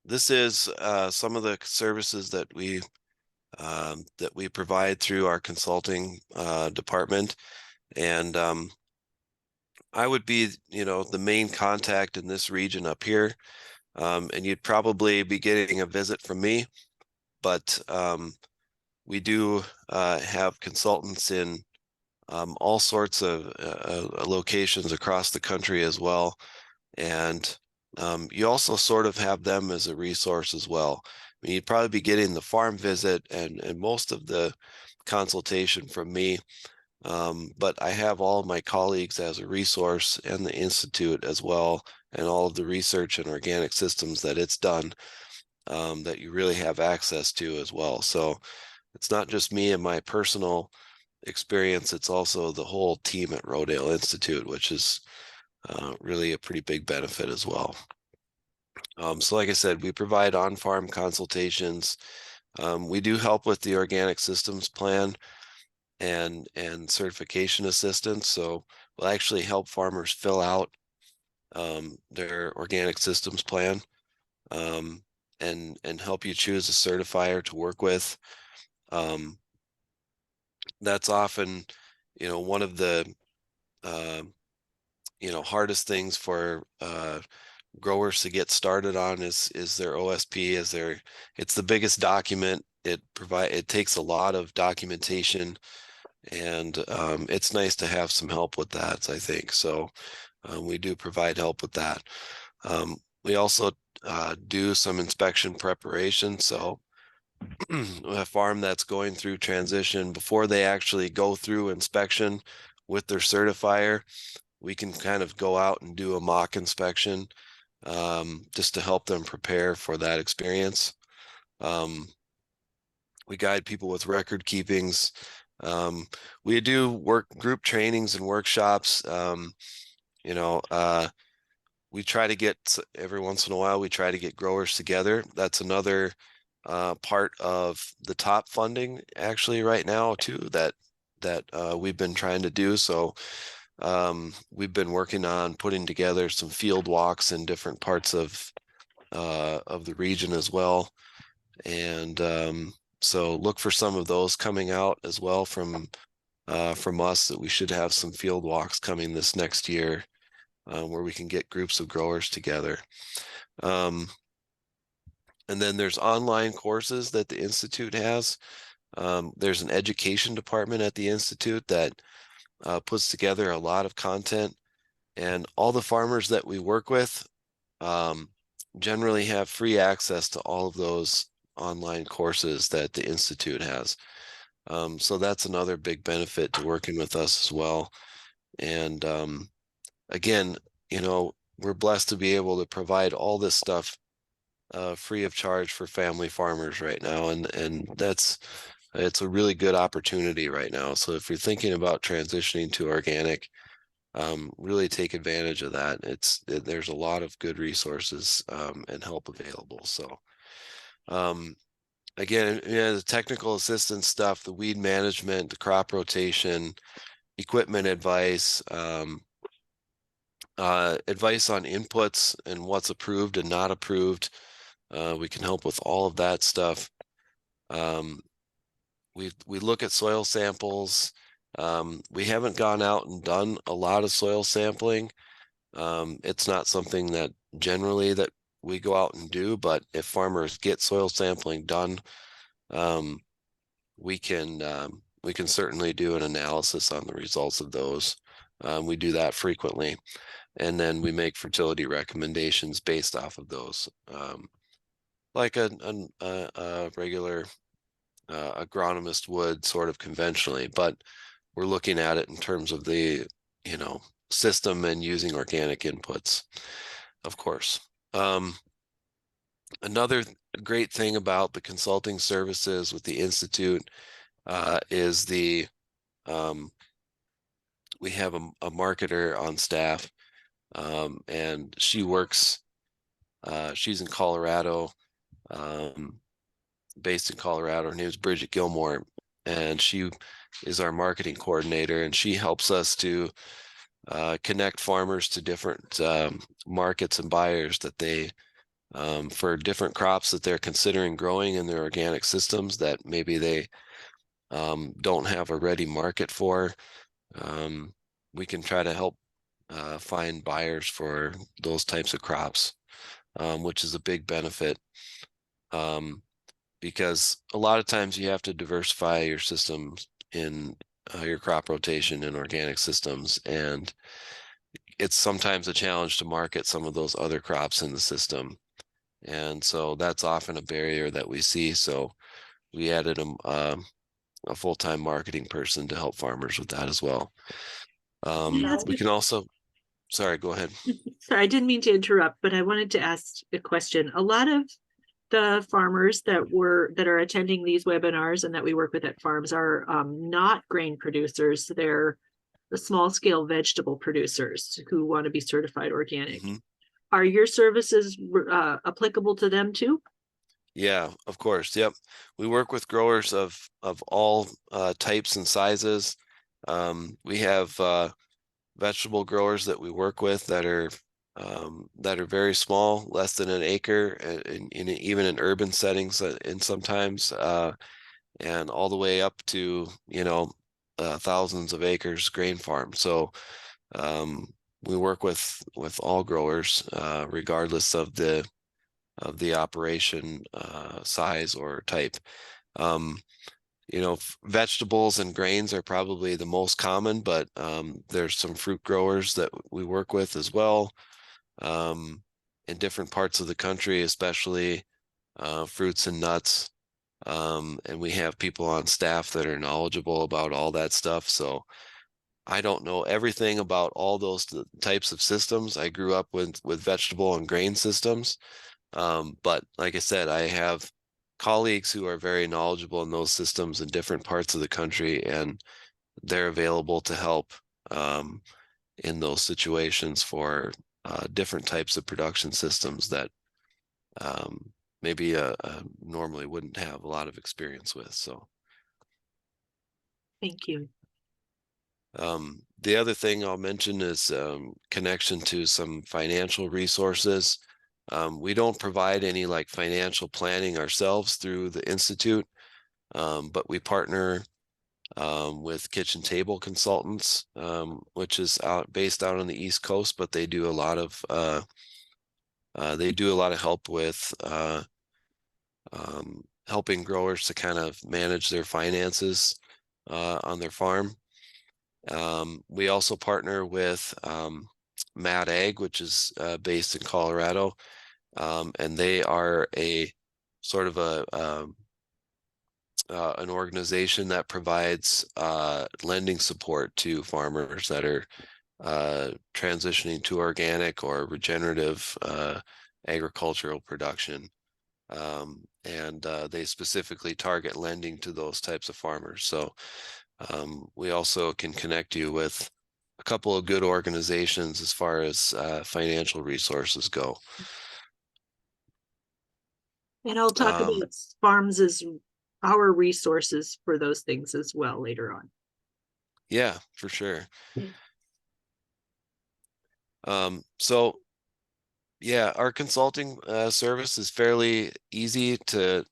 this is some of the services that we provide through our consulting department, and I would be, the main contact in this region up here, and you'd probably be getting a visit from me, but we do have consultants in all sorts of locations across the country as well. And you also sort of have them as a resource as well. I mean, you'd probably be getting the farm visit and most of the consultation from me. But I have all of my colleagues as a resource and the Institute as well, and all of the research and organic systems that it's done that you really have access to as well. So it's not just me and my personal experience, it's also the whole team at Rodale Institute, which is really a pretty big benefit as well. So like I said, we provide on-farm consultations. We do help with the organic systems plan and certification assistance. So we'll actually help farmers fill out their organic systems plan and help you choose a certifier to work with. That's often, one of the hardest things for growers to get started on is their OSP. It's the biggest document. It takes a lot of documentation, and it's nice to have some help with that, I think. So we do provide help with that. We also do some inspection preparation. So a farm that's going through transition, before they actually go through inspection with their certifier, we can kind of go out and do a mock inspection just to help them prepare for that experience. We guide people with record keepings. We do group trainings and workshops. We try to get, every once in a while, we try to get growers together. That's another part of the TOPP funding actually right now too, that we've been trying to do. So we've been working on putting together some field walks in different parts of the region as well. And so look for some of those coming out as well from us, that we should have some field walks coming this next year where we can get groups of growers together. And then there's online courses that the Institute has. There's an education department at the Institute that puts together a lot of content, and all the farmers that we work with generally have free access to all of those online courses that the Institute has. So that's another big benefit to working with us as well. And again, we're blessed to be able to provide all this stuff free of charge for family farmers right now, and it's a really good opportunity right now. So if you're thinking about transitioning to organic, really take advantage of that. There's a lot of good resources and help available. So again, the technical assistance stuff, the weed management, the crop rotation, equipment advice, advice on inputs and what's approved and not approved. We can help with all of that stuff. We look at soil samples. We haven't gone out and done a lot of soil sampling. It's not something that generally that we go out and do, but if farmers get soil sampling done, we can certainly do an analysis on the results of those. We do that frequently, and then we make fertility recommendations based off of those, like a regular agronomist would, sort of conventionally, but we're looking at it in terms of the system and using organic inputs, of course. Another great thing about the consulting services with the Institute is we have a marketer on staff, and she works, she's in Colorado, based in Colorado. Her name is Bridget Gilmore, and she is our marketing coordinator, and she helps us to connect farmers to different markets and buyers that they for different crops that they're considering growing in their organic systems that maybe they don't have a ready market for. We can try to help find buyers for those types of crops, which is a big benefit, because a lot of times you have to diversify your systems in your crop rotation in organic systems, and it's sometimes a challenge to market some of those other crops in the system. And so that's often a barrier that we see. So we added a full-time marketing person to help farmers with that as well. We can also, sorry, go ahead. Sorry, I didn't mean to interrupt, but I wanted to ask a question. A lot of the farmers that are attending these webinars and that we work with at FARRMS are not grain producers. They're the small scale vegetable producers who want to be certified organic. Mm-hmm. Are your services applicable to them too? Yeah, of course. Yep. We work with growers of all types and sizes. We have vegetable growers that we work with that are very small, less than an acre, even in urban settings, and sometimes and all the way up to thousands of acres grain farm. So we work with all growers, regardless of the operation size or type. Vegetables and grains are probably the most common, but there's some fruit growers that we work with as well, in different parts of the country, especially fruits and nuts. And we have people on staff that are knowledgeable about all that stuff. So I don't know everything about all those types of systems. I grew up with vegetable and grain systems. But like I said, I have colleagues who are very knowledgeable in those systems in different parts of the country, and they're available to help in those situations for different types of production systems that maybe normally wouldn't have a lot of experience with. So Thank you. the other thing I'll mention is connection to some financial resources. We don't provide any like financial planning ourselves through the Institute, but we partner with Kitchen Table Consultants, which is based out on the East Coast, but they do a lot of help with helping growers to kind of manage their finances on their farm. We also partner with Mad Ag, which is based in Colorado, and they are a sort of an organization that provides lending support to farmers that are transitioning to organic or regenerative agricultural production. And they specifically target lending to those types of farmers. So we also can connect you with a couple of good organizations as far as financial resources go. And I'll talk about FARRMS as our resources for those things as well later on. Yeah, for sure. So yeah, our consulting service is fairly easy to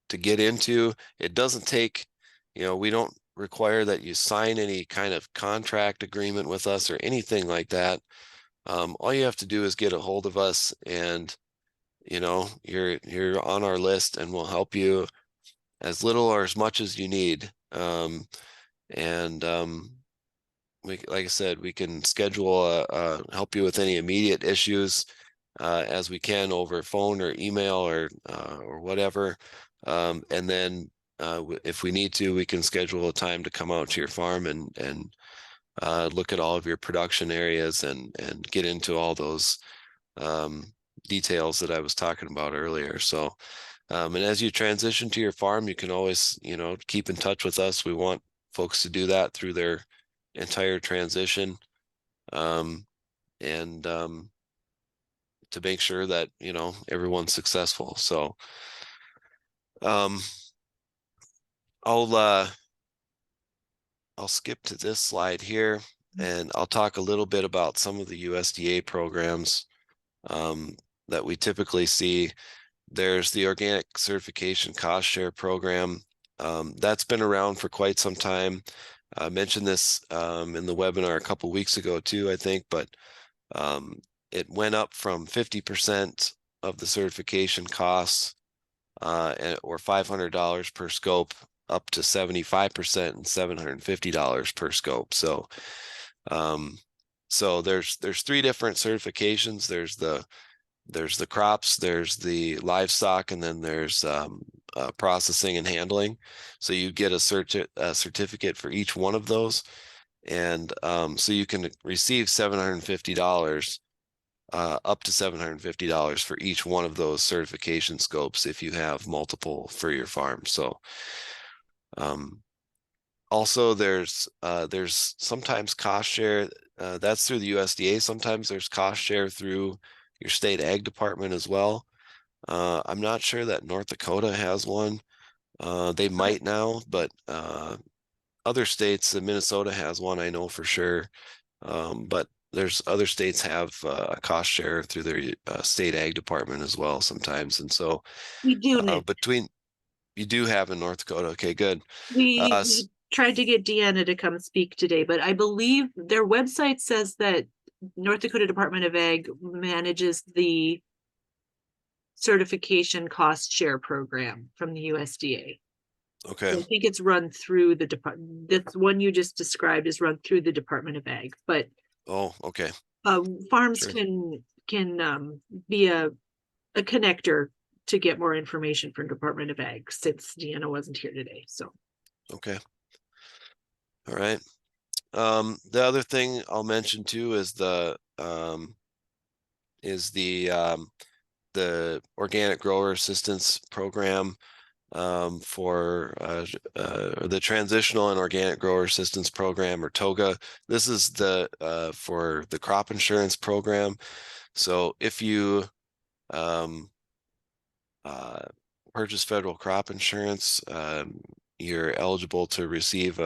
get into. It doesn't take, we don't require that you sign any kind of contract agreement with us or anything like that. All you have to do is get a hold of us, and you're on our list, and we'll help you as little or as much as you need. And like I said, we can schedule help you with any immediate issues as we can over phone or email or whatever. And then if we need to, we can schedule a time to come out to your farm and look at all of your production areas and get into all those details that I was talking about earlier. So, and as you transition to your farm, you can always, keep in touch with us. We want folks to do that through their entire transition, and to make sure that everyone's successful. So I'll skip to this slide here, and I'll talk a little bit about some of the USDA programs that we typically see. There's the organic certification cost share program. That's been around for quite some time. I mentioned this in the webinar a couple weeks ago too, I think, but it went up from 50% of the certification costs or $500 per scope up to 75% and $750 per scope. So there's three different certifications. There's the crops, there's the livestock, and then there's processing and handling. So you get a certificate for each one of those. And so you can receive $750, up to $750 for each one of those certification scopes if you have multiple for your farm. So also there's sometimes cost share, that's through the USDA. Sometimes there's cost share through your state ag department as well. I'm not sure that North Dakota has one. They might now, but other states, Minnesota has one, I know for sure. But there's other states have a cost share through their state ag department as well sometimes. And so We do, Nick. you do have in North Dakota. Okay, good. We tried to get Deanna to come speak today, but I believe their website says that North Dakota Department of Ag manages the certification cost share program from the USDA. Okay. So I think it's run through the department. This one you just described is run through the Department of Ag, but Oh, okay. farms Sure. can be a connector to get more information from Department of Ag since Deanna wasn't here today. So Okay. All right. The other thing I'll mention too is the organic grower assistance program for the transitional and organic grower assistance program, or TOGA. This is the for the crop insurance program. So if you purchase federal crop insurance, you're eligible to receive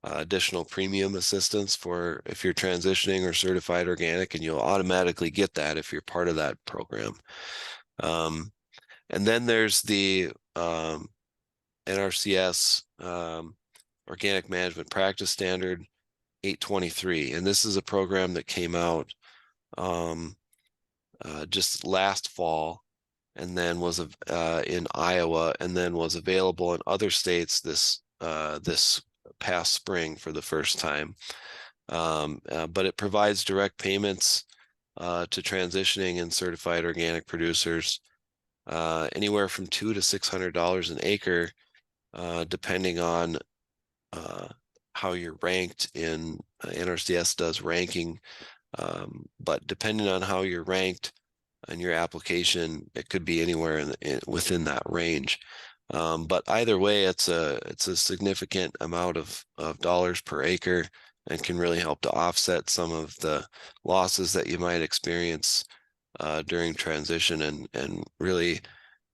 additional premium assistance for if you're transitioning or certified organic, and you'll automatically get that if you're part of that program. And then there's the NRCS Organic Management Practice Standard 823, and this is a program that came out just last fall, and then was in Iowa, and then was available in other states this past spring for the first time. But it provides direct payments to transitioning and certified organic producers, anywhere from $200 to $600 an acre, depending on how you're ranked in NRCS does ranking. But depending on how you're ranked in your application, it could be anywhere within that range. But either way, it's a significant amount of dollars per acre, and can really help to offset some of the losses that you might experience during transition, and really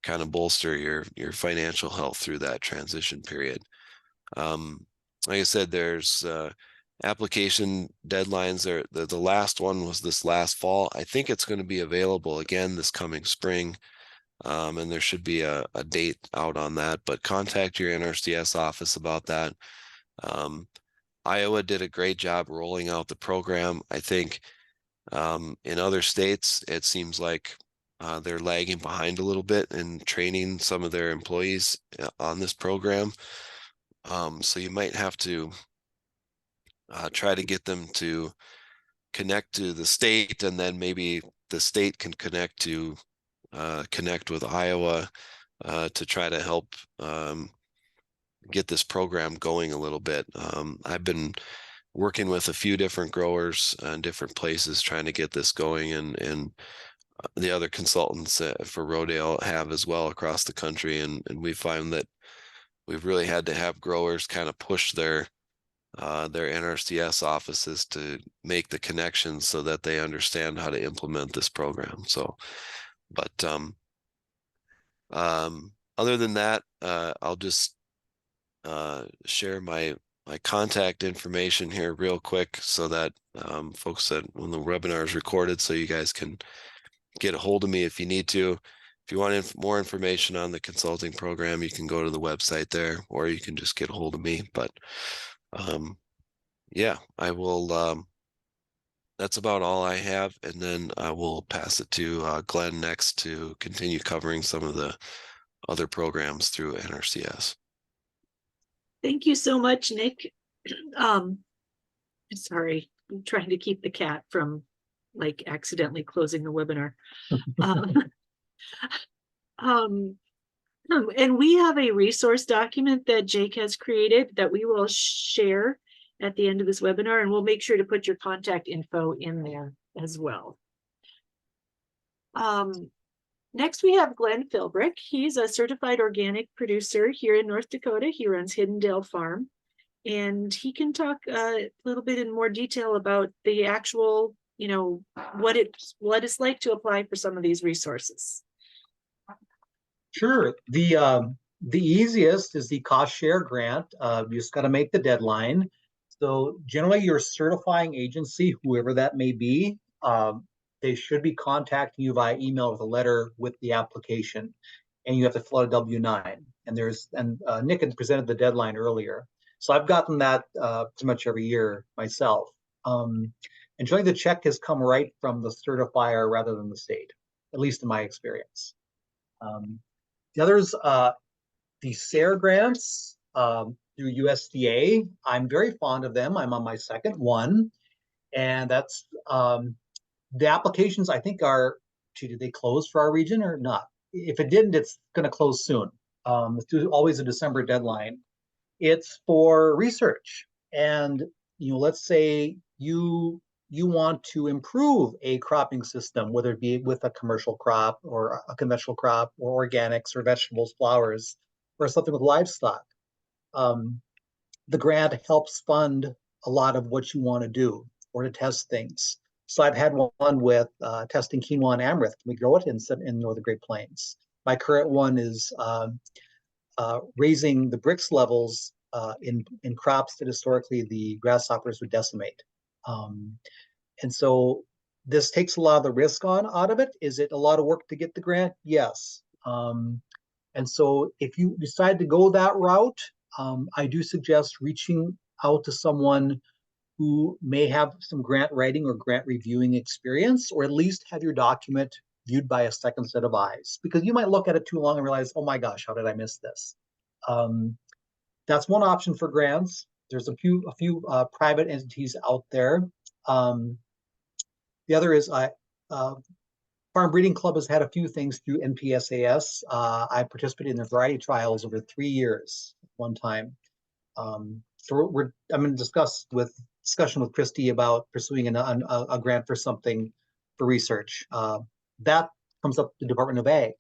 kind of bolster your financial health through that transition period. Like I said, there's application deadlines. The last one was this last fall. I think it's going to be available again this coming spring, and there should be a date out on that, but contact your NRCS office about that. Iowa did a great job rolling out the program. I think in other states, it seems like they're lagging behind a little bit in training some of their employees on this program. So you might have to try to get them to connect to the state, and then maybe the state can connect with Iowa to try to help get this program going a little bit. I've been working with a few different growers in different places trying to get this going, and the other consultants for Rodale have as well across the country, and we find that we've really had to have growers kind of push their NRCS offices to make the connections so that they understand how to implement this program. So, but other than that, I'll just share my contact information here real quick, so that folks, that when the webinar is recorded, so you guys can get a hold of me if you need to. If you want more information on the consulting program, you can go to the website there, or you can just get a hold of me. But yeah, I will. That's about all I have, and then I will pass it to Glenn next to continue covering some of the other programs through NRCS. Thank you so much, Nic. Sorry, I'm trying to keep the cat from like accidentally closing the webinar. Um, um, and we have a resource document that Jake has created that we will share at the end of this webinar, and we'll make sure to put your contact info in there as well. Next, we have Glen Philbrick. He's a certified organic producer here in North Dakota. He runs Hidden Dale Farm, and he can talk a little bit in more detail about the actual, you know, what it's like to apply for some of these resources. Sure. The easiest is the cost share grant. You just got to make the deadline. So generally, your certifying agency, whoever that may be, they should be contacting you via email with a letter with the application, and you have to fill out a W-9. And Nic had presented the deadline earlier, so I've gotten that pretty much every year myself. And generally, the check has come right from the certifier rather than the state, at least in my experience. The others, the SARE grants through USDA. I'm very fond of them. I'm on my second one, and that's the applications I think are. Did they close for our region or not? If it didn't, it's going to close soon. It's always a December deadline. It's for research, and let's say you want to improve a cropping system, whether it be with a commercial crop or a conventional crop or organics or vegetables, flowers, or something with livestock. The grant helps fund a lot of what you want to do or to test things. So I've had one with testing quinoa and amaranth. Can we grow it in Northern Great Plains? My current one is raising the Brix levels in crops that historically the grasshoppers would decimate. And so this takes a lot of the risk out of it. Is it a lot of work to get the grant? Yes. And so if you decide to go that route, I do suggest reaching out to someone who may have some grant writing or grant reviewing experience, or at least have your document viewed by a second set of eyes, because you might look at it too long and realize, oh my gosh, how did I miss this? That's one option for grants. There's a few private entities out there. The other is Farm Breeding Club has had a few things through NPSAS. I participated in their variety trials over 3 years one time. So I'm in discussion with Christy about pursuing a grant for something for research. That comes up the Department of Ag.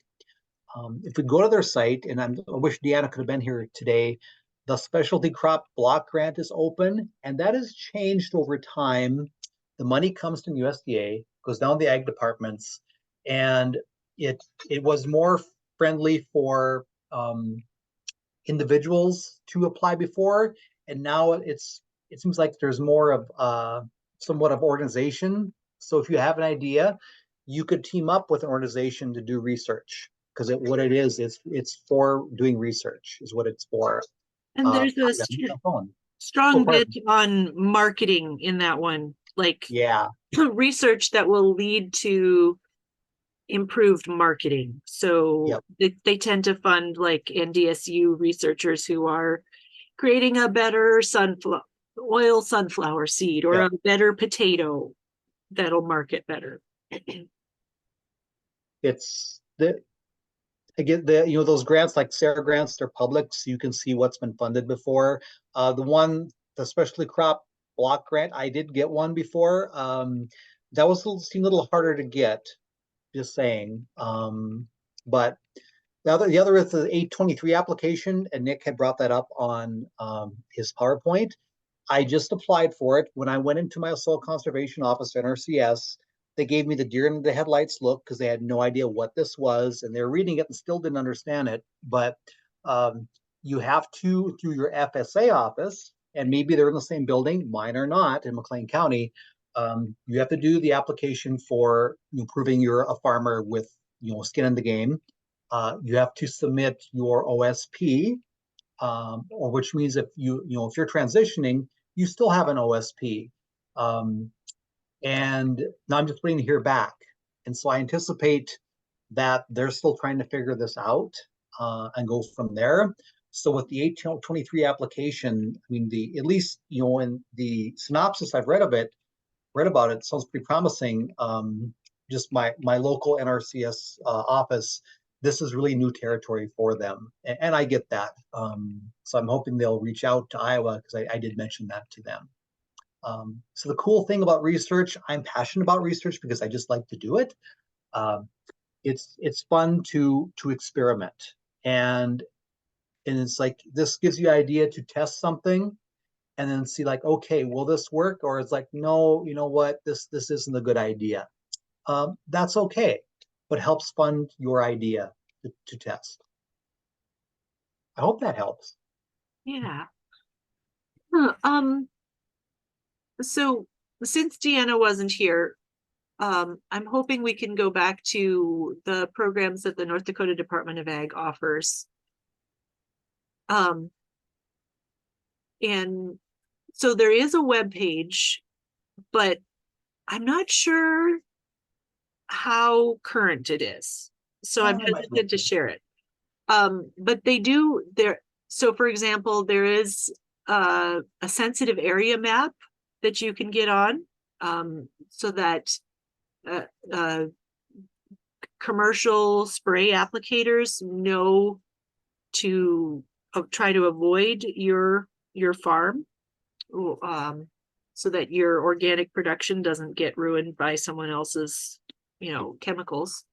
If we go to their site, and I wish Deanna could have been here today, the specialty crop block grant is open, and that has changed over time. The money comes from USDA, goes down the ag departments, and it was more friendly for individuals to apply before, and now it seems like there's more of somewhat of organization. So if you have an idea, you could team up with an organization to do research, because what it is, it's for doing research is what it's for. And there's a strong bit on marketing in that one, like research that will lead to improved marketing. So they tend to fund like NDSU researchers who are creating a better sunflower seed or a better potato that'll market better. It's those grants like Sarah grants, they're public, so you can see what's been funded before. The specialty crop block grant, I did get one before. That seemed a little harder to get, just saying. But the other is the 823 application, and Nic had brought that up on his PowerPoint. I just applied for it. When I went into my soil conservation office at NRCS, they gave me the deer in the headlights look, because they had no idea what this was, and they were reading it and still didn't understand it. But you have to, through your FSA office, and maybe they're in the same building, mine are not, in McLean County, You have to do the application for proving you're a farmer with skin in the game. You have to submit your OSP, or which means if if you're transitioning, you still have an OSP. And now I'm just waiting to hear back. And so I anticipate that they're still trying to figure this out and go from there. So with the 1823 application, I mean, at least in the synopsis I've read about it, sounds pretty promising. Just my local NRCS office, this is really new territory for them, and I get that. So I'm hoping they'll reach out to Iowa, because I did mention that to them. So the cool thing about research, I'm passionate about research because I just like to do it. It's fun to experiment, and it's like this gives you an idea to test something and then see like, okay, will this work? Or it's like, no, you know what, this isn't a good idea. That's okay, but helps fund your idea to test. I hope that helps. Yeah. So since Deanna wasn't here, I'm hoping we can go back to the programs that the North Dakota Department of Ag offers. And so there is a web page, but I'm not sure how current it is. So I'm hesitant to share it. But they do there. So for example, there is a sensitive area map that you can get on, so that commercial spray applicators know to try to avoid your farm, so that your organic production doesn't get ruined by someone else's chemicals.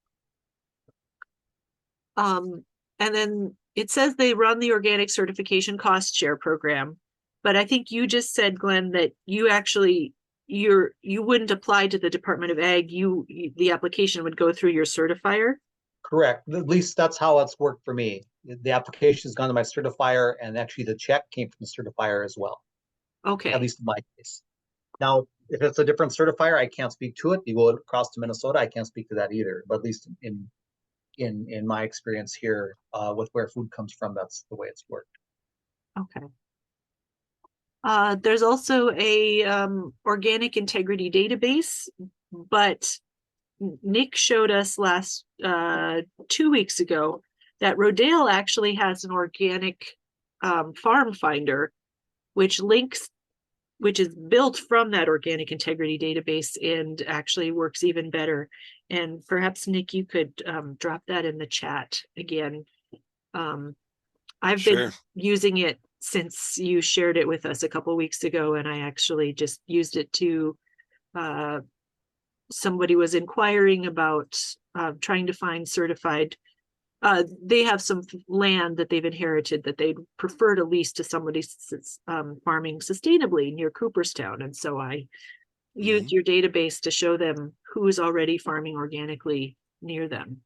And then it says they run the organic certification cost share program, but I think you just said, Glenn, that you actually you wouldn't apply to the Department of Ag. The application would go through your certifier. Correct. At least that's how it's worked for me. The application has gone to my certifier, and actually the check came from the certifier as well. Okay. At least in my case. Now, if it's a different certifier, I can't speak to it. You go across to Minnesota, I can't speak to that either. But at least in my experience here, with where food comes from, that's the way it's worked. Okay. There's also a organic integrity database, but Nic showed us 2 weeks ago that Rodale actually has an organic farm finder, which is built from that organic integrity database and actually works even better. And perhaps, Nic, you could drop that in the chat again. I've been using it since you shared it with us a couple weeks ago, and I actually just used it to somebody was inquiring about trying to find certified. They have some land that they've inherited that they'd prefer to lease to somebody farming sustainably near Cooperstown. And so I used your database to show them who is already farming organically near them.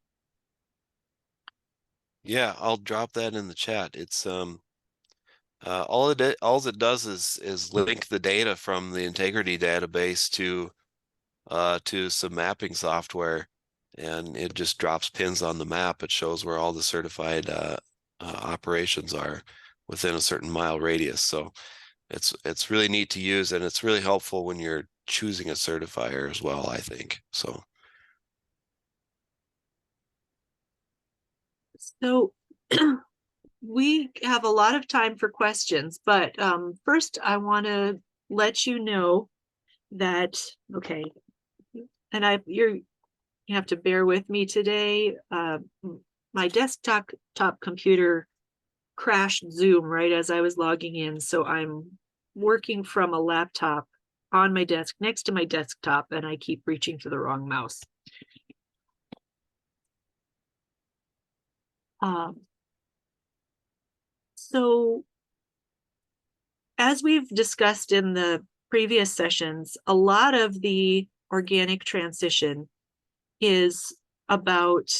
Yeah, I'll drop that in the chat. It's all it does is link the data from the integrity database to some mapping software, and it just drops pins on the map. It shows where all the certified operations are within a certain mile radius. So it's really neat to use, and it's really helpful when you're choosing a certifier as well, I think. So we have a lot of time for questions, but first I want to let you know that, okay, and you have to bear with me today. My desktop computer crashed Zoom right as I was logging in, so I'm working from a laptop on my desk next to my desktop, and I keep reaching for the wrong mouse. So as we've discussed in the previous sessions, a lot of the organic transition is about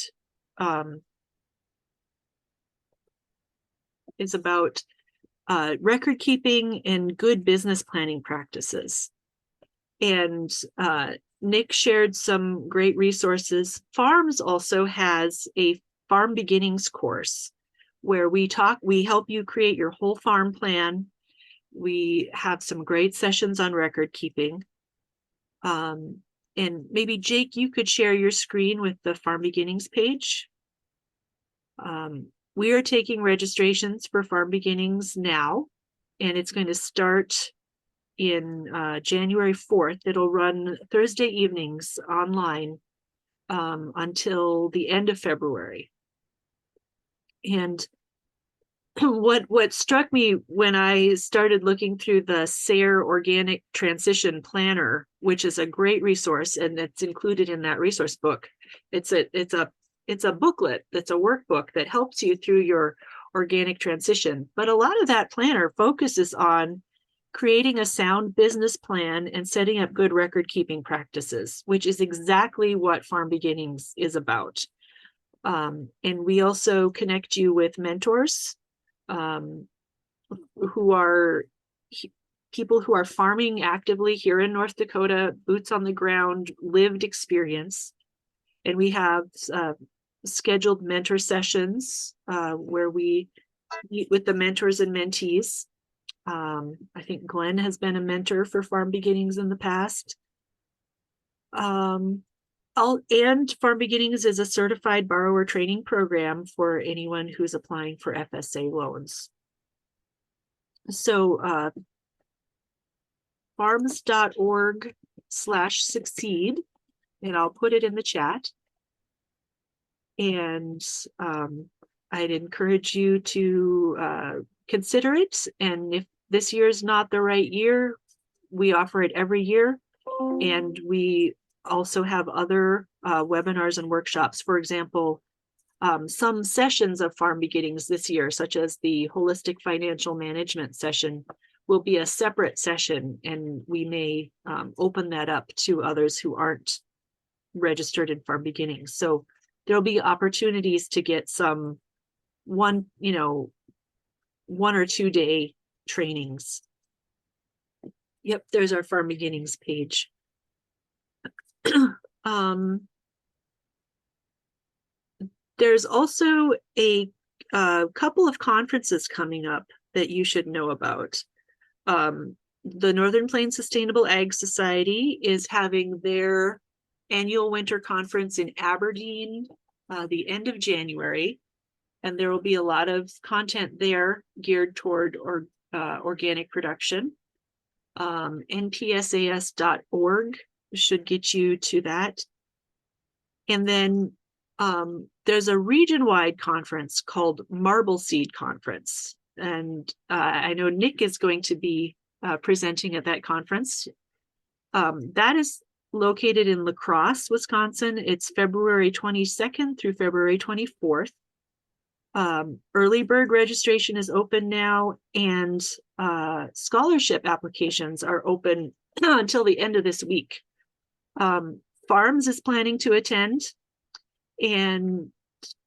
record keeping and good business planning practices. And Nic shared some great resources. FARRMS also has a farm beginnings course where we help you create your whole farm plan. We have some great sessions on record keeping. And maybe Jake, you could share your screen with the Farm Beginnings page. We are taking registrations for Farm Beginnings now, and it's going to start in January 4th. It'll run Thursday evenings online until the end of February. And what struck me when I started looking through the SARE Organic Transition Planner, which is a great resource, and it's included in that resource book. It's a booklet that's a workbook that helps you through your organic transition. But a lot of that planner focuses on creating a sound business plan and setting up good record keeping practices, which is exactly what Farm Beginnings is about. And we also connect you with mentors who are people who are farming actively here in North Dakota, boots on the ground, lived experience. And we have scheduled mentor sessions where we meet with the mentors and mentees. I think Glen has been a mentor for Farm Beginnings in the past. And Farm Beginnings is a certified borrower training program for anyone who's applying for FSA loans. So farms.org/succeed, and I'll put it in the chat. And I'd encourage you to consider it. And if this year is not the right year, we offer it every year. And we also have other webinars and workshops. For example, some sessions of Farm Beginnings this year, such as the Holistic Financial Management session, will be a separate session, and we may open that up to others who aren't registered in Farm Beginnings. So there'll be opportunities to get some 1 or 2 day trainings. Yep, there's our Farm Beginnings page. There's also a couple of conferences coming up that you should know about. The Northern Plains Sustainable Ag Society is having their annual winter conference in Aberdeen the end of January, and there will be a lot of content there geared toward organic production. NPSAS.org should get you to that. And then there's a region-wide conference called Marble Seed Conference. And I know Nic is going to be presenting at that conference. That is located in La Crosse, Wisconsin. It's February 22nd through February 24th. Early bird registration is open now, and scholarship applications are open until the end of this week. FARRMS is planning to attend, and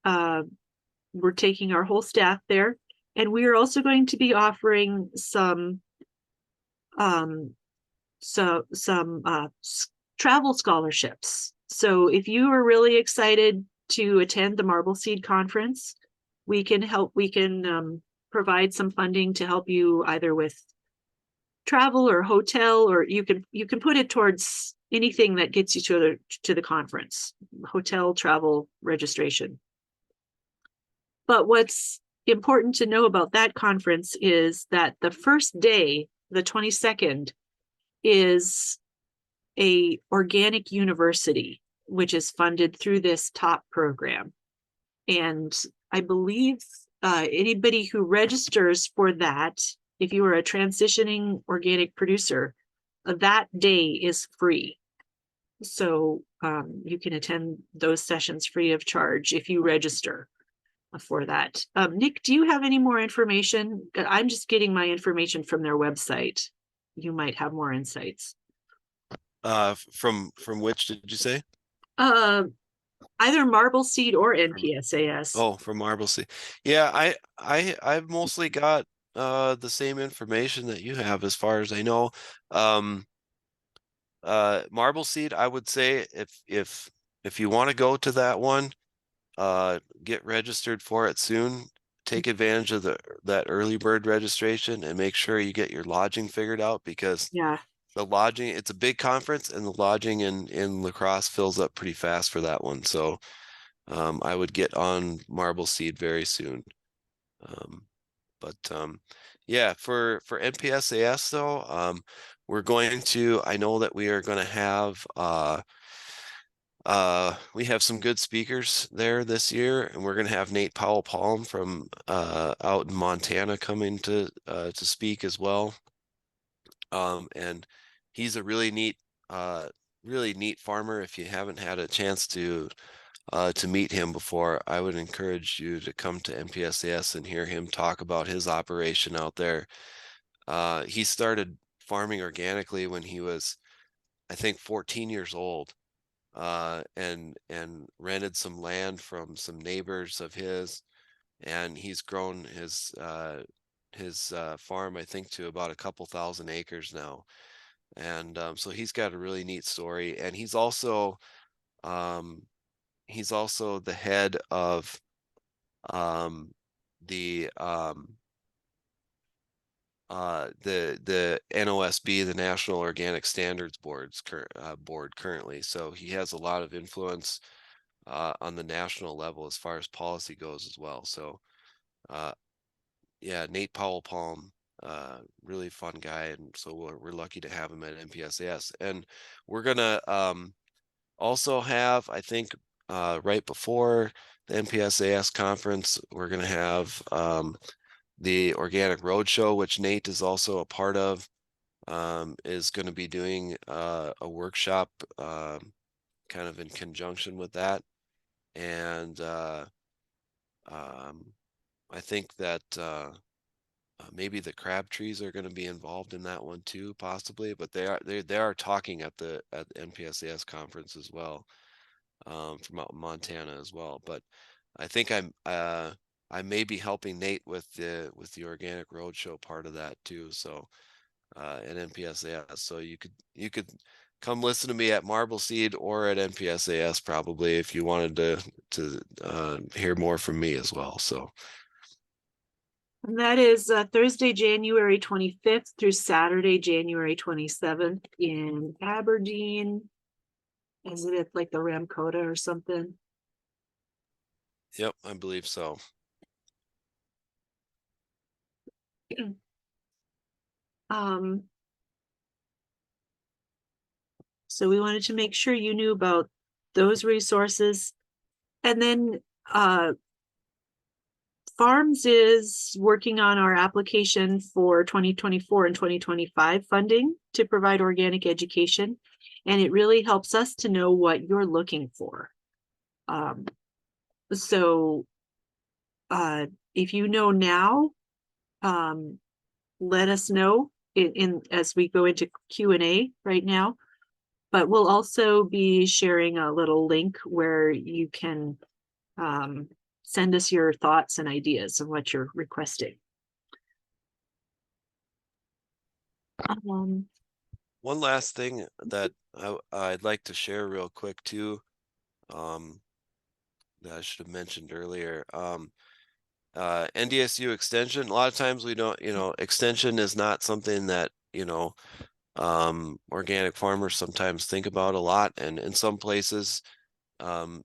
we're taking our whole staff there. And we are also going to be offering some travel scholarships. So if you are really excited to attend the Marble Seed Conference, we can provide some funding to help you either with travel or hotel, or you can put it towards anything that gets you to the conference, hotel, travel, registration. But what's important to know about that conference is that the first day, the 22nd, is a organic university, which is funded through this TOPP program. And I believe anybody who registers for that, if you are a transitioning organic producer, that day is free. So you can attend those sessions free of charge if you register for that. Nic, do you have any more information? I'm just getting my information from their website. You might have more insights. From which did you say? Either Marble Seed or NPSAS. Oh, from Marble Seed. Yeah, I've mostly got the same information that you have as far as I know. marble seed, I would say if you want to go to that one, get registered for it soon. Take advantage of that early bird registration and make sure you get your lodging figured out, because Yeah. the lodging, it's a big conference and the lodging in La Crosse fills up pretty fast for that one. So I would get on marble seed very soon. Yeah, for NPSAS though, we're going to, I know that we are going to have we have some good speakers there this year, and we're going to have Nic Podoll from out in Montana coming to speak as well. And he's a really neat farmer. If you haven't had a chance to meet him before, I would encourage you to come to NPSAS and hear him talk about his operation out there. He started farming organically when he was, I think, 14 years old, and rented some land from some neighbors of his, and he's grown his farm, I think, to about a couple thousand acres now. And so he's got a really neat story, and um, he's also the head of the the NOSB, the National Organic Standards board currently. So he has a lot of influence on the national level as far as policy goes as well. So yeah, Nic Podoll, really fun guy, and so we're lucky to have him at NPSAS. And we're gonna also have, I think, right before the NPSAS conference, we're gonna have the Organic Roadshow, which Nate is also a part of, is going to be doing a workshop kind of in conjunction with that. And I think that maybe the crab trees are going to be involved in that one too, possibly, but they are talking at the NPSAS conference as well, from out in Montana as well. But I think I may be helping Nate with the Organic Roadshow part of that too. So at NPSAS, so you could come listen to me at Marble Seed or at NPSAS probably if you wanted to hear more from me as well. So. And that is Thursday, January 25th through Saturday, January 27th in Aberdeen. Is it like the Ramcota or something? Yep, I believe so. So we wanted to make sure you knew about those resources. And then FARRMS is working on our application for 2024 and 2025 funding to provide organic education. And it really helps us to know what you're looking for. So if you know now, let us know in as we go into Q&A right now. But we'll also be sharing a little link where you can send us your thoughts and ideas of what you're requesting. One last thing that I'd like to share real quick too, that I should have mentioned earlier. NDSU extension, a lot of times we don't, extension is not something that, organic farmers sometimes think about a lot, and in some places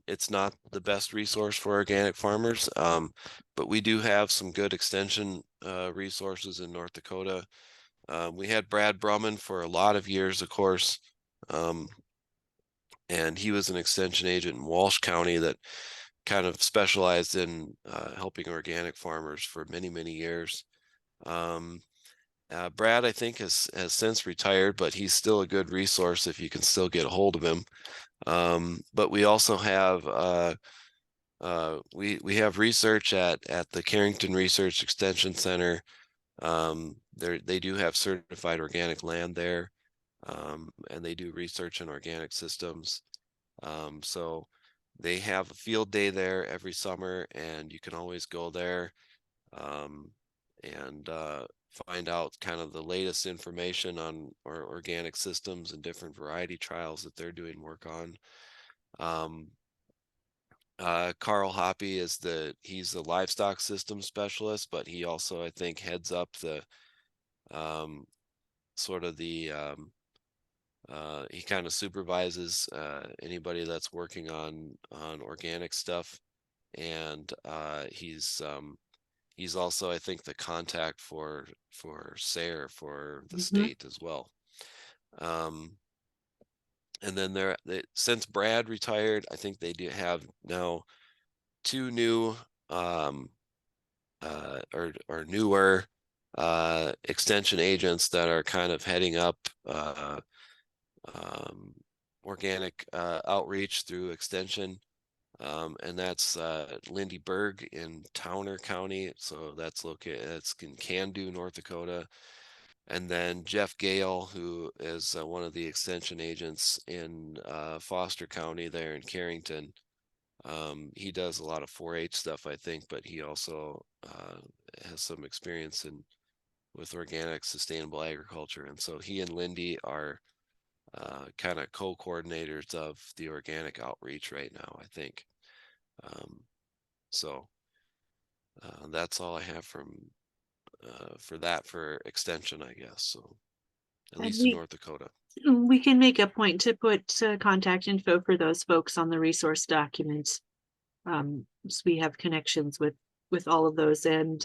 it's not the best resource for organic farmers, but we do have some good extension resources in North Dakota. We had Brad Brumman for a lot of years, of course, and he was an extension agent in Walsh County that kind of specialized in helping organic farmers for many, many years. Brad, I think, has since retired, but he's still a good resource if you can still get a hold of him. But we also have we have research at the Carrington Research Extension Center. They do have certified organic land there, and they do research in organic systems. So they have a field day there every summer, and you can always go there and find out kind of the latest information on our organic systems and different variety trials that they're doing work on. Carl Hoppy is he's the livestock system specialist, but he also, I think, heads up the sort of the he kind of supervises anybody that's working on organic stuff, and he's also, I think, the contact for SARE for the state as well. And then since Brad retired, I think they do have now 2 new or newer extension agents that are kind of heading up organic outreach through extension. And that's Lindy Berg in Towner County. So that's in Candu, North Dakota. And then Jeff Gale, who is one of the extension agents in Foster County there in Carrington. He does a lot of 4-H stuff, I think, but he also has some experience with organic sustainable agriculture. And so he and Lindy are kind of co-coordinators of the organic outreach right now, I think. So that's all I have for extension, I guess. So at least in North Dakota. We can make a point to put contact info for those folks on the resource documents. So we have connections with all of those. And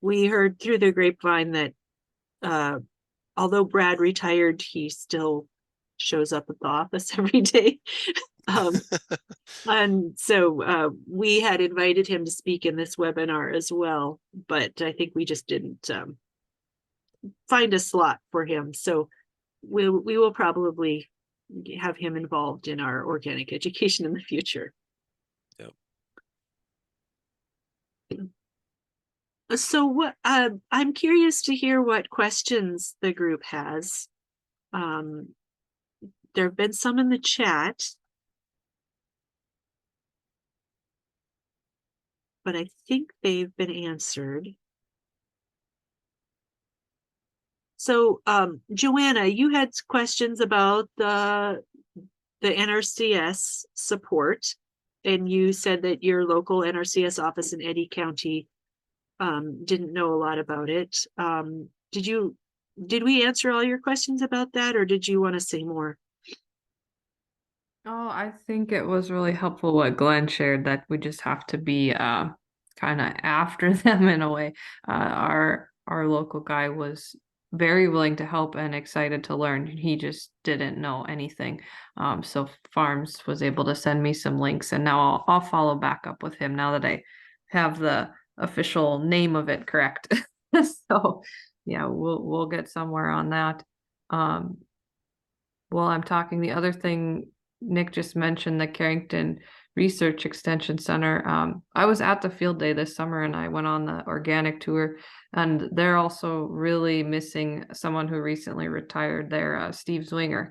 we heard through the grapevine that although Brad retired, he still shows up at the office every day. And so we had invited him to speak in this webinar as well, but I think we just didn't find a slot for him. So we will probably have him involved in our organic education in the future. Yep. So what I'm curious to hear what questions the group has. There have been some in the chat, but I think they've been answered. So Joanna, you had questions about the NRCS support, and you said that your local NRCS office in Eddy County didn't know a lot about it. Did we answer all your questions about that, or did you want to say more? Oh, I think it was really helpful what Glenn shared, that we just have to be kind of after them in a way. Our local guy was very willing to help and excited to learn. He just didn't know anything. So FARRMS was able to send me some links, and now I'll follow back up with him now that I have the official name of it correct. So yeah, we'll get somewhere on that. While I'm talking, the other thing Nic just mentioned, the Carrington Research Extension Center. I was at the field day this summer, and I went on the organic tour, and they're also really missing someone who recently retired there, Steve Zwinger.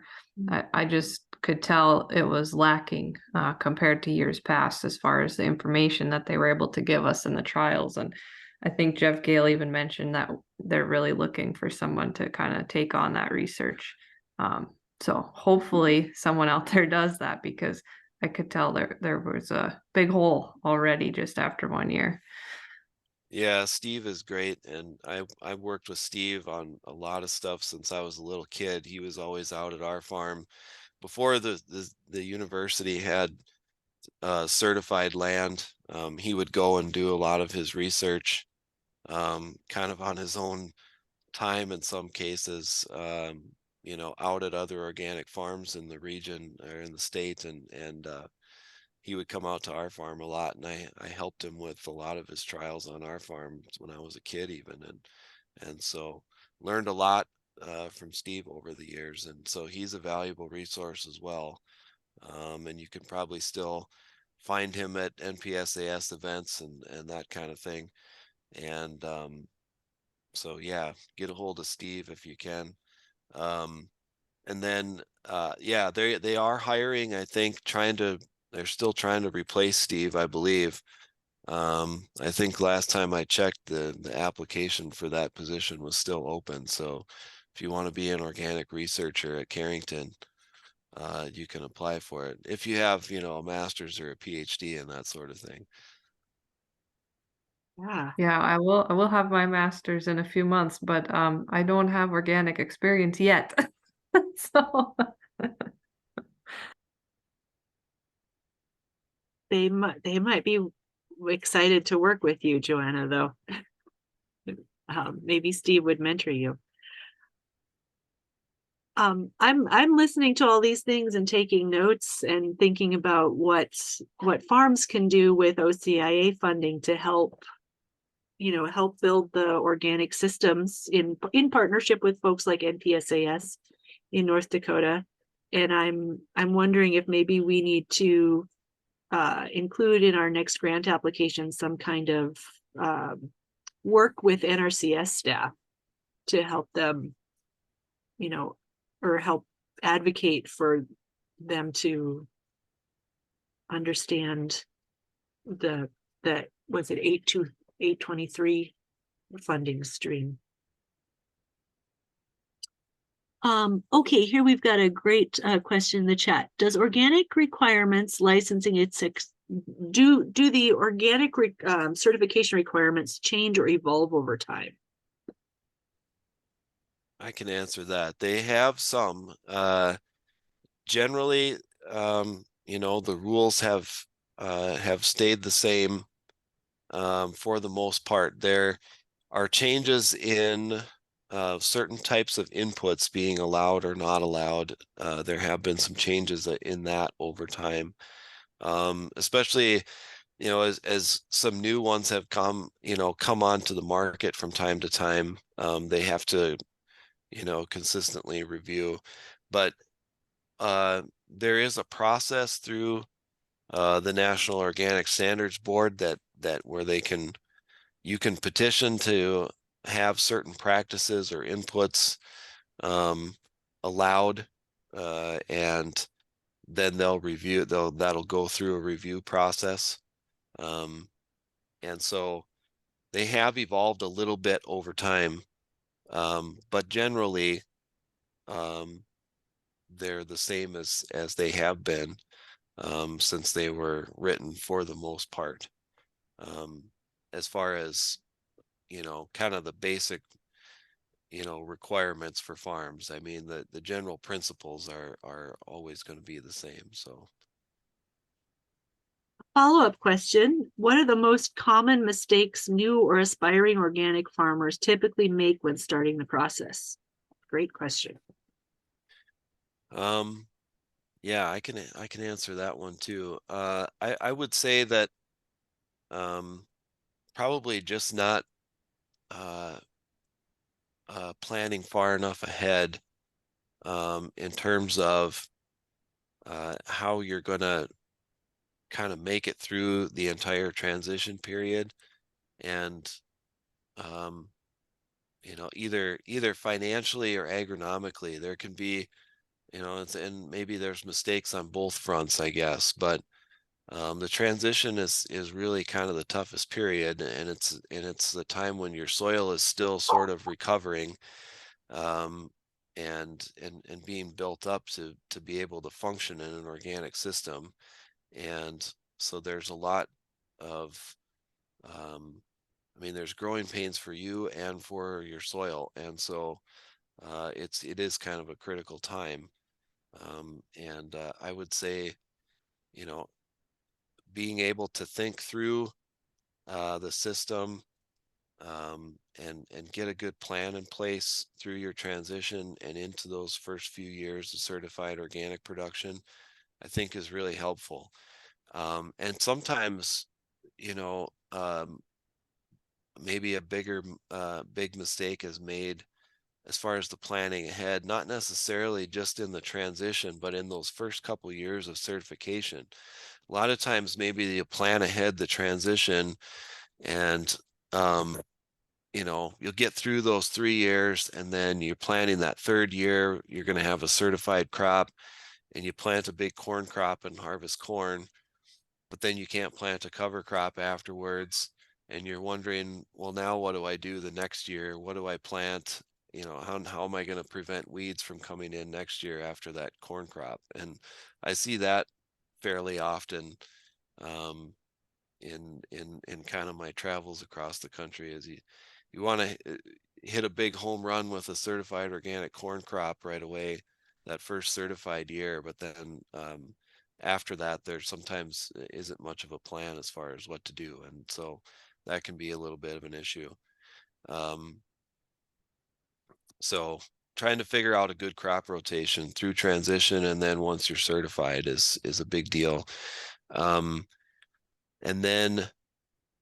I just could tell it was lacking compared to years past as far as the information that they were able to give us in the trials. And I think Jeff Gale even mentioned that they're really looking for someone to kind of take on that research. So hopefully someone out there does that, because I could tell there was a big hole already just after 1 year. Yeah, Steve is great, and I've worked with Steve on a lot of stuff since I was a little kid. He was always out at our farm before the university had certified land. He would go and do a lot of his research kind of on his own time in some cases, out at other organic farms in the region or in the state, and he would come out to our farm a lot, and I helped him with a lot of his trials on our farm when I was a kid even, and so learned a lot from Steve over the years, and so he's a valuable resource as well. And you can probably still find him at NPSAS events and that kind of thing. And so yeah, get a hold of Steve if you can. And then yeah, they are hiring, I think, they're still trying to replace Steve, I believe. I think last time I checked, the application for that position was still open. So if you want to be an organic researcher at Carrington, you can apply for it if you have, you know, a master's or a PhD and that sort of thing. Yeah. Yeah, I will have my master's in a few months, but I don't have organic experience yet. So They might be excited to work with you, Joanna, though. Maybe Steve would mentor you. I'm listening to all these things and taking notes and thinking about what farms can do with OCIA funding to help, you know, help build the organic systems in partnership with folks like NPSAS in North Dakota. And I'm wondering if maybe we need to include in our next grant application some kind of work with NRCS staff to help them, you know, or help advocate for them to understand the was it 823 funding stream. Okay, here we've got a great question in the chat. Does organic requirements licensing do the organic certification requirements change or evolve over time? I can answer that. They have some. Generally, you know, the rules have stayed the same for the most part. There are changes in certain types of inputs being allowed or not allowed. There have been some changes in that over time, especially, you know, as some new ones have come onto the market from time to time. They have to, you know, consistently review, but there is a process through the National Organic Standards Board that where you can petition to have certain practices or inputs allowed, and then that'll go through a review process. And so they have evolved a little bit over time, but generally they're the same as they have been since they were written for the most part. As far as, you know, kind of the basic, you know, requirements for farms, I mean, the general principles are always going to be the same. So Follow-up question. What are the most common mistakes new or aspiring organic farmers typically make when starting the process? Great question. yeah, I can answer that one too. I would say that probably just not planning far enough ahead in terms of how you're going to kind of make it through the entire transition period, and you know, either financially or agronomically. There can be, you know, and maybe there's mistakes on both fronts, I guess, but the transition is really kind of the toughest period, and it's the time when your soil is still sort of recovering, um, and being built up to be able to function in an organic system. And so there's a lot of I mean, there's growing pains for you and for your soil, and so it is kind of a critical time. And I would say, you know, being able to think through the system, and get a good plan in place through your transition and into those first few years of certified organic production, I think is really helpful. And sometimes, you know, maybe a big mistake is made as far as the planning ahead, not necessarily just in the transition, but in those first couple years of certification. A lot of times maybe you plan ahead the transition, and you know, you'll get through those 3 years, and then you're planning that third year, you're going to have a certified crop, and you plant a big corn crop and harvest corn. but then you can't plant a cover crop afterwards. And you're wondering, well, now what do I do the next year? What do I plant? You know, how am I going to prevent weeds from coming in next year after that corn crop? And I see that fairly often in kind of my travels across the country. Is you want to hit a big home run with a certified organic corn crop right away, that first certified year, but then after that, there sometimes isn't much of a plan as far as what to do, and so that can be a little bit of an issue. So trying to figure out a good crop rotation through transition, and then once you're certified is a big deal. And then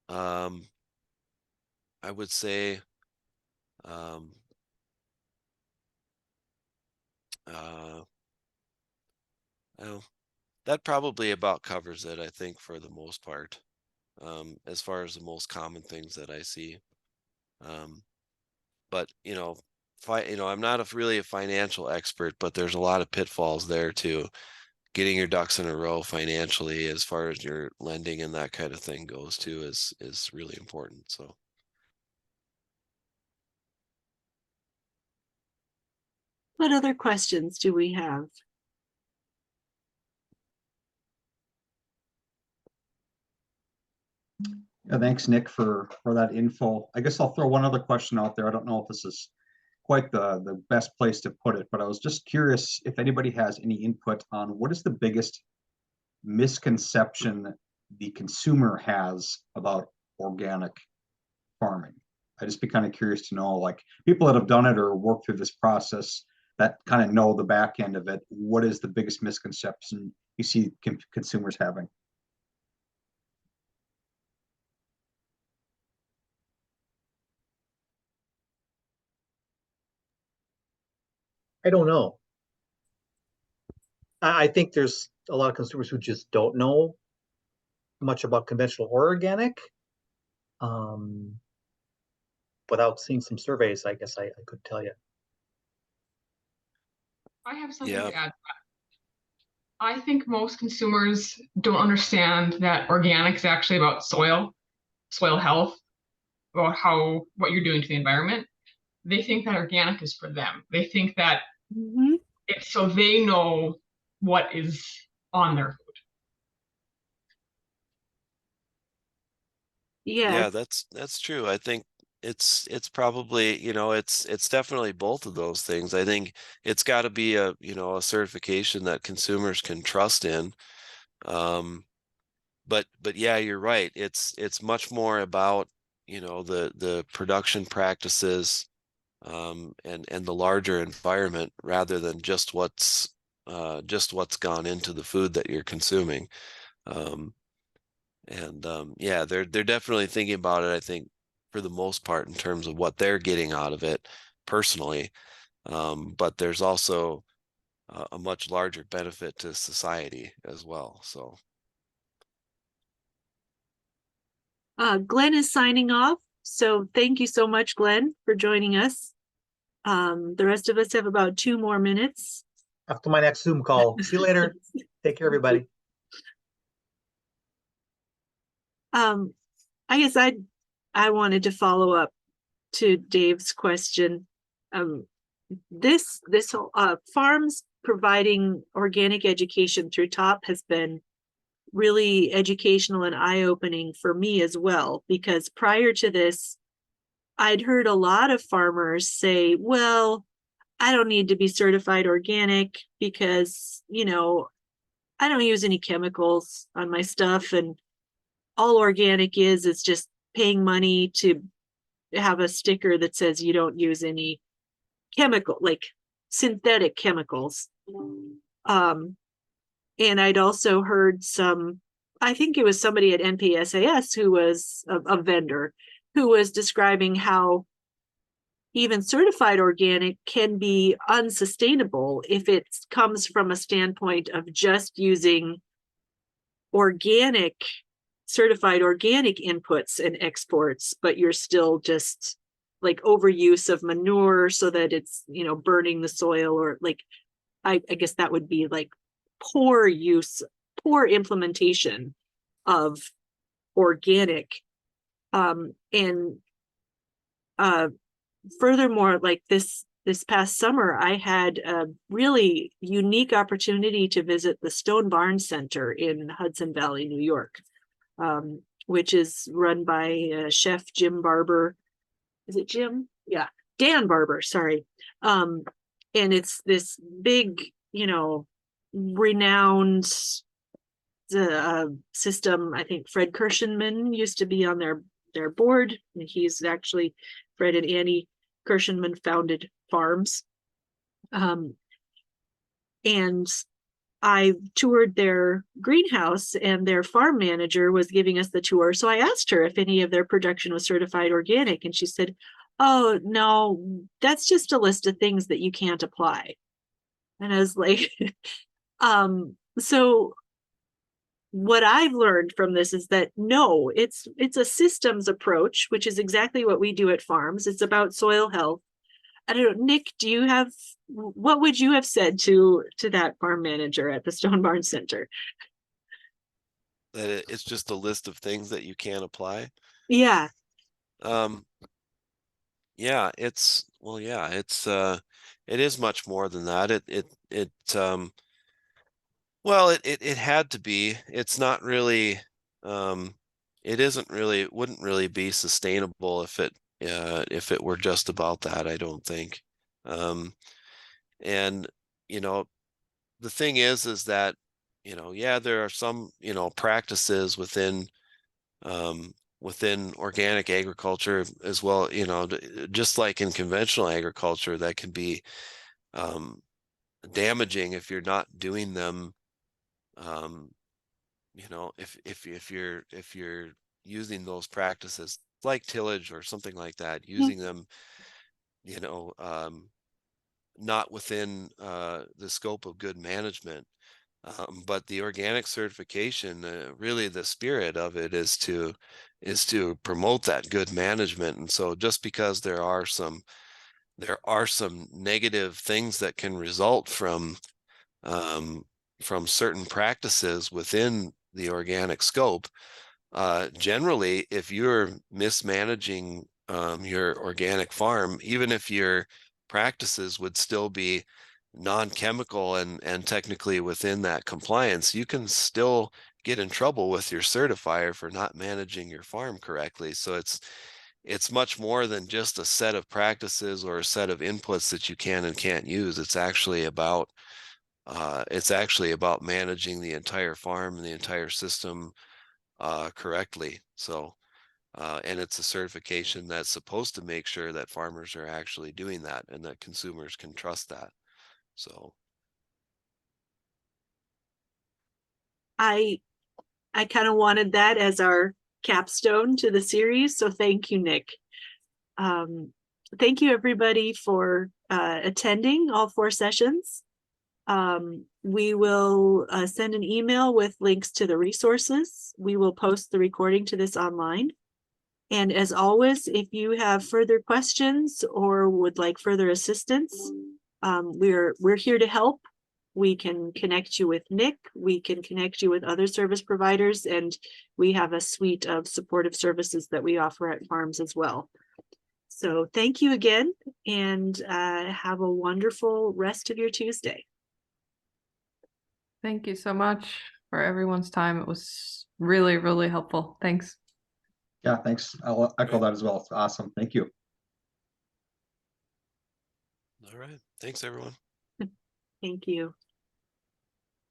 I would say well, that probably about covers it, I think, for the most part, as far as the most common things that I see. But I'm not really a financial expert, but there's a lot of pitfalls there too. Getting your ducks in a row financially, as far as your lending and that kind of thing goes too, is really important. So. What other questions do we have? Yeah, thanks, Nick, for that info. I guess I'll throw one other question out there. I don't know if this is quite the best place to put it, but I was just curious if anybody has any input on what is the biggest misconception the consumer has about organic farming. I'd just be kind of curious to know, like, people that have done it or worked through this process that kind of know the back end of it, what is the biggest misconception you see consumers having? I don't know. I think there's a lot of consumers who just don't know much about conventional or organic. Without seeing some surveys, I guess I could tell you. I have something Yeah. to add. I think most consumers don't understand that organic is actually about soil health, about what you're doing to the environment. They think that organic is for them. They think that it's so they know what is on their food. Yeah, that's true. I think it's probably, it's definitely both of those things. I think it's got to be a certification that consumers can trust in. But yeah, you're right. It's much more about, the production practices, and the larger environment, rather than just what's gone into the food that you're consuming. Yeah, they're definitely thinking about it, I think, for the most part, in terms of what they're getting out of it personally. But there's also a much larger benefit to society as well. So. Glenn is signing off. So thank you so much, Glenn, for joining us. The rest of us have about 2 more minutes. After my next Zoom call. See you later. Take care, everybody. I guess I wanted to follow up to Dave's question. This whole FARRMS providing organic education through TOPP has been really educational and eye-opening for me as well, because prior to this, I'd heard a lot of farmers say, well, I don't need to be certified organic because, I don't use any chemicals on my stuff, and all organic is just paying money to have a sticker that says you don't use any chemical, like synthetic chemicals. And I'd also heard I think it was somebody at NPSAS who was a vendor who was describing how even certified organic can be unsustainable if it comes from a standpoint of just using certified organic inputs and exports, but you're still just like overuse of manure so that it's, burning the soil, or like, I guess that would be like poor implementation of organic. And furthermore, like this past summer, I had a really unique opportunity to visit the Stone Barn Center in Hudson Valley, New York, which is run by Chef Jim Barber. Is it Jim? Yeah, Dan Barber, sorry. And it's this big, renowned system. I think Fred Kirshenman used to be on their board, and he's actually, Fred and Annie Kirshenman founded FARRMS. And I toured their greenhouse, and their farm manager was giving us the tour. So I asked her if any of their production was certified organic, and she said, "Oh, no, that's just a list of things that you can't apply." And I was like, so what I've learned from this is that no, it's a systems approach, which is exactly what we do at FARRMS. It's about soil health. I don't know, Nic, what would you have said to that farm manager at the Stone Barn Center? That it's just a list of things that you can apply. Yeah. Yeah, it's it is much more than that. It had to be. It's not really, it wouldn't really be sustainable if it were just about that, I don't think. And the thing is that, yeah, there are some, practices within organic agriculture as well, just like in conventional agriculture, that can be damaging if you're not doing them. If you're using those practices like tillage or something like that, using them, not within the scope of good management. But the organic certification, really the spirit of it is to promote that good management. And so just because there are some negative things that can result from certain practices within the organic scope, generally, if you're mismanaging your organic farm, even if your practices would still be non-chemical and technically within that compliance, you can still get in trouble with your certifier for not managing your farm correctly. So it's much more than just a set of practices or a set of inputs that you can and can't use. It's actually about managing the entire farm and the entire system correctly. So and it's a certification that's supposed to make sure that farmers are actually doing that and that consumers can trust that. So I kind of wanted that as our capstone to the series. So thank you, Nic. Thank you everybody for attending all 4 sessions. We will send an email with links to the resources. We will post the recording to this online. And as always, if you have further questions or would like further assistance, we're here to help. We can connect you with Nic. We can connect you with other service providers, and we have a suite of supportive services that we offer at FARRMS as well. So thank you again, and have a wonderful rest of your Tuesday. Thank you so much for everyone's time. It was really, really helpful. Thanks. Yeah, thanks. I'll echo that as well. It's awesome. Thank you. all right, thanks everyone. Thank you.